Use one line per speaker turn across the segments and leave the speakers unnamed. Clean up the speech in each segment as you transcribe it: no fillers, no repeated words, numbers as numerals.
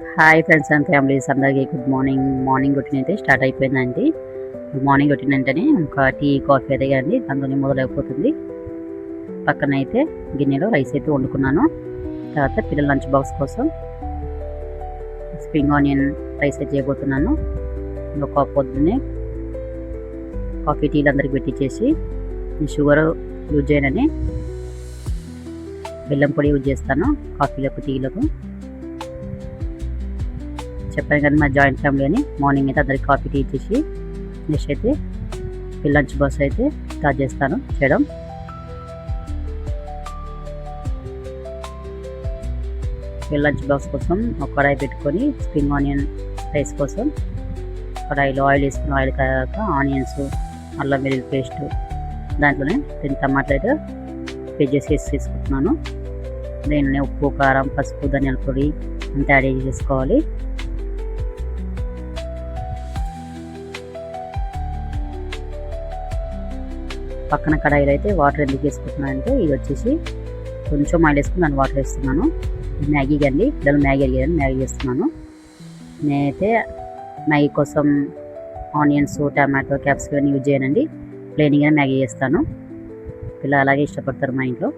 Hi friends and families అందరికీ good morning. Morning routine అయితే start అయిపోయిందండి. మార్నింగ్ రొటీన్ అంటేనే ఒక టీ కాఫీ అయితే కానీ దాంతోనే మొదలైపోతుంది. పక్కన అయితే గిన్నెలో రైస్ అయితే వండుకున్నాను. తర్వాత పిల్లల లంచ్ బాక్స్ కోసం స్ప్రింగ్ ఆనియన్ రైస్ అయితే చేయబోతున్నాను. ఒక పొద్దున్నే కాఫీ టీలు అందరికి పెట్టించేసి షుగర్ యూజ్ చేయనని బెల్లం పొడి యూజ్ చేస్తాను కాఫీలకు టీలకు. చెప్పాను కదా మా జాయింట్ ఫ్యామిలీ అని. మార్నింగ్ అయితే అందరికి కాఫీ టీ ఇచ్చేసి నెక్స్ట్ అయితే లంచ్ బాక్స్ అయితే స్టార్ట్ చేస్తాను చేయడం. లంచ్ బాక్స్ కోసం ఒక కడాయి పెట్టుకొని స్ప్రింగ్ ఆనియన్ రైస్ కోసం కడాయిలో ఆయిల్ వేసుకుని ఆయిల్ కాక ఆనియన్స్, అల్లం వెల్లుల్లి పేస్ట్, దాంట్లోనే 10 టమాటాలు అయితే పేస్ట్ చేసి వేసుకుంటున్నాను. దీనిలోనే ఉప్పు, కారం, పసుపు, ధనియాల పొడి అంతా యాడ్ చేసుకోవాలి. పక్కన కడాయిలో అయితే వాటర్ ఎందుకు వేసుకుంటున్నాను అంటే ఇది వచ్చేసి కొంచెం ఆయిల్ వేసుకుని దాన్ని వాటర్ వేస్తున్నాను. మ్యాగీ కండి, పిల్లలు మ్యాగీ అడిగారని మ్యాగీ చేస్తున్నాను. నేనైతే మ్యాగీ కోసం ఆనియన్స్, టమాటో, క్యాప్సికమ్ యూజ్ చేయనండి. ప్లెయిన్గానే మ్యాగీ చేస్తాను. పిల్లలు అలాగే ఇష్టపడతారు మా ఇంట్లో.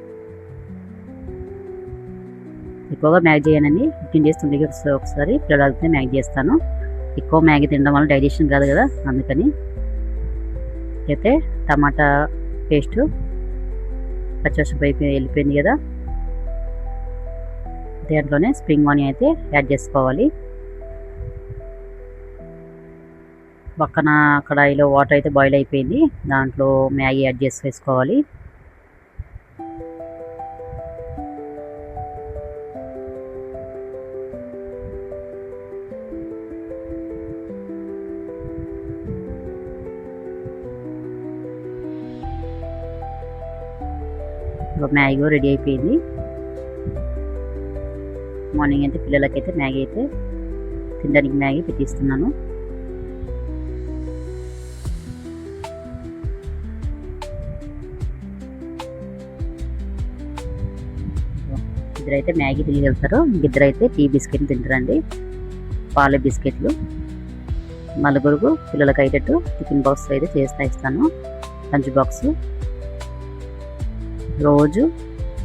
ఎక్కువగా మ్యాగీ చేయనండి. 15 days 20 days ఒకసారి పిల్లలు అడిగితే మ్యాగీ చేస్తాను. ఎక్కువ మ్యాగీ తినడం వల్ల డైజెషన్ కాదు కదా, అందుకని. అయితే టమాటా పేస్ట్ పచ్చివాసన వెళ్ళిపోయింది కదా, దాంట్లోనే స్ప్రింగ్ ఆనియన్ అయితే యాడ్ చేసుకోవాలి. పక్కన కడాయిలో వాటర్ అయితే బాయిల్ అయిపోయింది, దాంట్లో మ్యాగీ యాడ్ చేసుకోవాలి. మ్యాగీ రెడీ అయిపోయింది. మార్నింగ్ అయితే పిల్లలకైతే మ్యాగీ అయితే తినడానికి మ్యాగీ పెట్టిస్తున్నాను. ఇద్దరైతే మ్యాగీ తిని వెళ్తారు, ఇద్దరైతే టీ బిస్కెట్లు తింటారండి, పాల బిస్కెట్లు. నలుగురు పిల్లలకి అయ్యేటట్టు టిఫిన్ బాక్స్ అయితే ఇస్తాను. లంచ్ బాక్స్ రోజు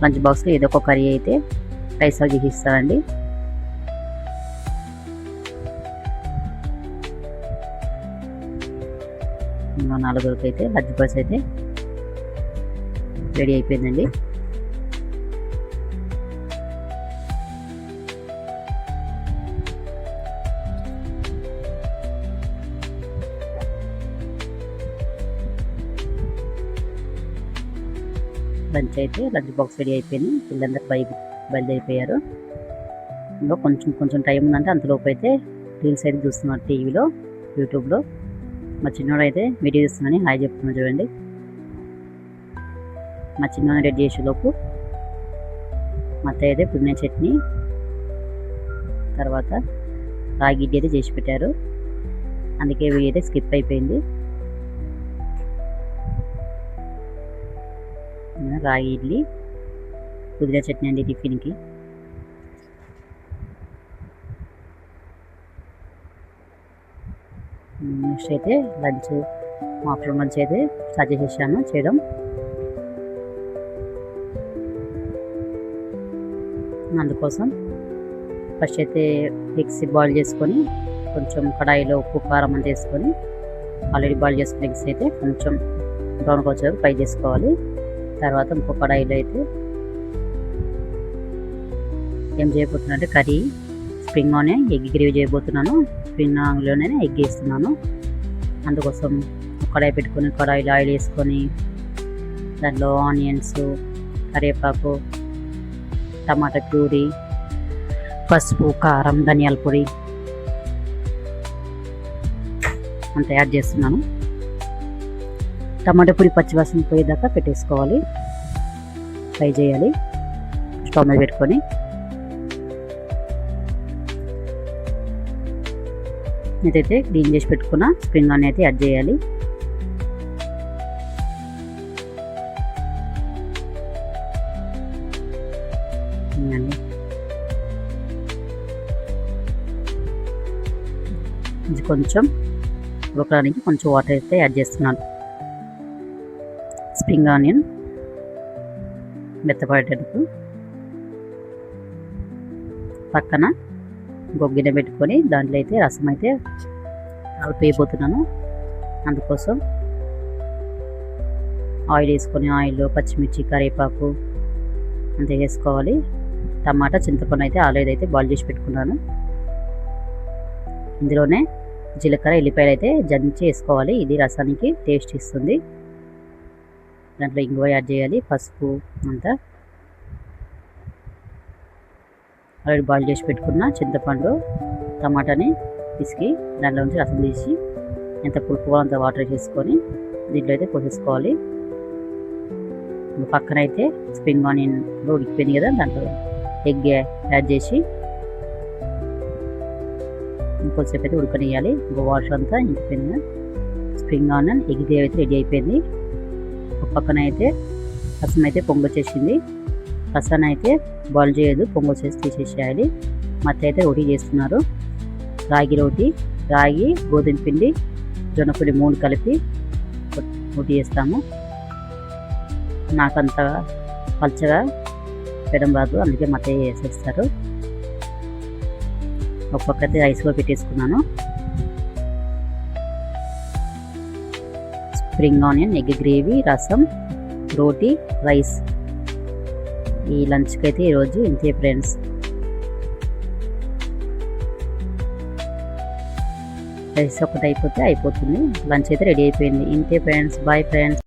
లంచ్ బాక్స్లో ఏదో ఒక కర్రీ అయితే రైస్ చేసి ఇస్తానండి. నలుగురికి అయితే లంచ్ బాక్స్ అయితే రెడీ అయిపోయిందండి. లంచ్ బాక్స్ రెడీ అయిపోయింది. పిల్లలందరూ బయలుదేరిపోయారు. ఇంకా కొంచెం టైం ఉందంటే అంతలోపు అయితే రీల్స్ అయితే చూస్తున్నారు టీవీలో, యూట్యూబ్లో. మా చిన్నోడు అయితే వీడియో చూస్తున్నాను, హాయ్ చెప్తున్నా చూడండి. మా చిన్నోడు రెడీ చేసేలోపు మా అత్తయ్య అయితే పుదీనా చట్నీ, తర్వాత రాగి ఇడ్లీ అయితే చేసి పెట్టారు. అందుకే వీడియో అయితే స్కిప్ అయిపోయింది. రాగి ఇడ్లీ, పుదీనా చట్నీ అండి టిఫిన్కి. నెక్స్ట్ అయితే ఆఫ్టర్నూన్ లంచ్ అయితే స్టార్ట్ చేసేసాను చేయడం. అందుకోసం ఫస్ట్ అయితే ఎగ్స్ బాయిల్ చేసుకొని కొంచెం కడాయిలో ఉప్పు, కారం అంతా వేసుకొని ఆల్రెడీ బాయిల్ చేసుకున్న ఎగ్స్ అయితే కొంచెం బ్రౌన్గా వచ్చేది ఫ్రై చేసుకోవాలి. తర్వాత ఇంకో కడాయిలో అయితే ఏం చేయబోతున్నానంటే curry spring onion egg gravy చేయబోతున్నాను. స్ప్రింగ్ ఆనియన్లోనే ఎగ్ వేస్తున్నాను. అందుకోసం కడాయి పెట్టుకొని కడాయిలో ఆయిల్ వేసుకొని దాంట్లో ఆనియన్స్, కరివేపాకు, టమాటా ప్యూరీ, పసుపు, కారం, ధనియాల పొడి అంత యాడ్ చేస్తున్నాను. టమాటా పొడి పచ్చివాసన పోయేదాకా పెట్టేసుకోవాలి, ఫ్రై చేయాలి. స్టవ్ మీద పెట్టుకొని ఇదైతే క్లీన్ చేసి పెట్టుకున్న స్ప్రింగ్ ఆనియన్ అయితే యాడ్ చేయాలి. ఇది కొంచెం ఉడకడానికి కొంచెం వాటర్ అయితే యాడ్ చేస్తున్నాను. స్ప్రింగ్ ఆనియన్ మెత్తపడేటట్టు పక్కన ఇంకొక గిన్నె పెట్టుకొని దాంట్లో అయితే రసం అయితే వేయబోతున్నాను. అందుకోసం ఆయిల్ వేసుకొని ఆయిల్, పచ్చిమిర్చి, కరివేపాకు అంతే వేసుకోవాలి. టమాటా, చింతపండు అయితే ఆల్రెడీ అయితే బాయిల్ చేసి పెట్టుకున్నాను. ఇందులోనే జీలకర్ర, ఎల్లిపాయలు అయితే జంచి వేసుకోవాలి. ఇది రసానికి టేస్ట్ ఇస్తుంది. దాంట్లో ఇంగువ యాడ్ చేయాలి, పసుపు అంతా. ఆల్రెడీ బాయిల్ చేసి పెట్టుకున్న చింతపండు, టమాటాని పిసికి దాంట్లో నుంచి రసం తీసి ఎంత పులుపుగా అంత వాటర్ వేసేసుకొని దీంట్లో అయితే పోసేసుకోవాలి. పక్కన అయితే స్ప్రింగ్ ఆనియన్ ఉడికిపోయింది కదా, దాంట్లో ఎగ్ యాడ్ చేసి ఇంకొంచెంసేపు అయితే ఉడకనియాలి. వాటర్ అంతా ఇంకిపోయింది కదా. స్ప్రింగ్ ఆనియన్ ఎగ్ గ్రేవీ అయితే రెడీ అయిపోయింది. ఒక పక్కన అయితే రసం అయితే పొంగొచ్చేసింది. రసాన్ని అయితే బాయిల్ చేయదు, పొంగొచ్చేసి తీసేసేయాలి. మధ్య అయితే రోటీ చేస్తున్నారు. రాగి రోటీ, రాగి, గోధుమ పిండి, జొన్నపిండి 3 కలిపి రోటీ చేస్తాము. నాకంత పల్చగా పెట్టడం రాదు, అందుకే మధ్య వేసేస్తారు. ఒక పక్క అయితే రైస్ కూడా పెట్టేసుకున్నాను. స్ప్రింగ్ ఆనియన్, ఎగ్ గ్రేవీ, రసం, రోటీ, రైస్. ఈ లంచ్కి అయితే ఈరోజు ఇంతే ఫ్రెండ్స్. రైస్ ఒకటి అయిపోతే అయిపోతుంది. లంచ్ అయితే రెడీ అయిపోయింది. ఇంతే ఫ్రెండ్స్. Bye friends.